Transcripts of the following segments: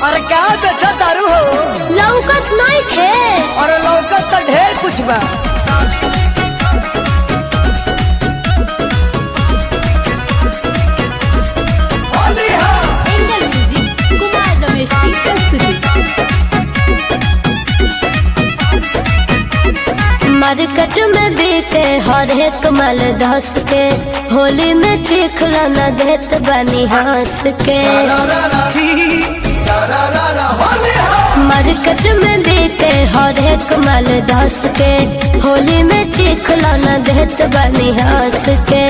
अरे क्या बेचा दारू हो? लौकत नहीं थे। अरे लौकत तो ढेर कुछ बा। एंगल म्यूजिक कुमार रमेश की प्रस्तुति। मार्केट में बिके हर एक माल धस के, होली में चिखला न देत बनी हंस के। मार्केट में बिके हर एक माल धस के, होली में चिखला न देत बनी हंस के।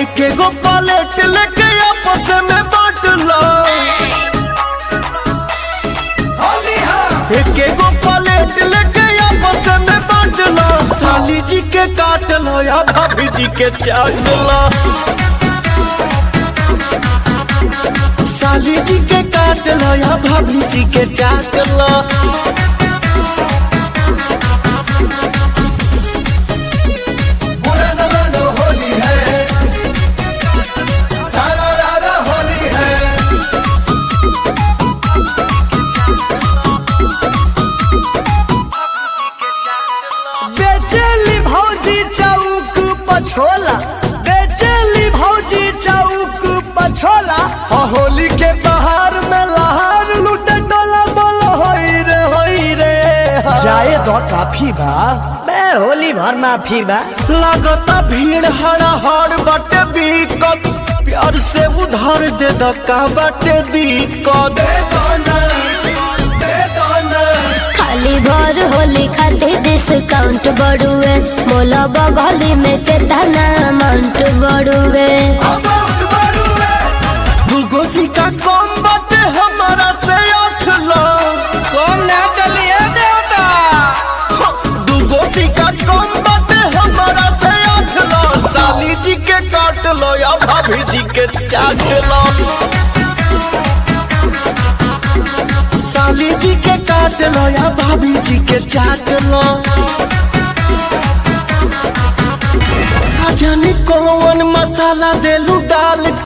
एक एगो पलेट लेके आपस में बांट लो। एक एगो पलेट लेके आपस में बांट लो। साली जी के काट लो या भाभी जी के चाट लो। साली जी के काट लो या भाभी जी के चाट लो। बेचेली भौजी चौक पछोला, बेचेली भौजी चौक पछोला। होली के बहार में लहार लूटे डोला बोलो होई रे। जाए दो काफी बा बे, होली भर माफी बा। लगता भीड़ हड़ा हड़ बाटे बिकत, प्यार से उधार दे द का बाटे दिक्कत। खाली भर होली खातिर डिस्काउंट बढ़ुए, मोला बगली में कितना अमाउंट बढ़ुए। दूगो सिक्का कम बाटे हमारा से 8 लाख। कौन ना चलिए देवता। दूगो सिक्का कम बाटे हमारा से 8 लाख। साली जी के काट लो या भाभी जी के चाट लो। साली जी के काट लो या भाभी जी के चाट लो।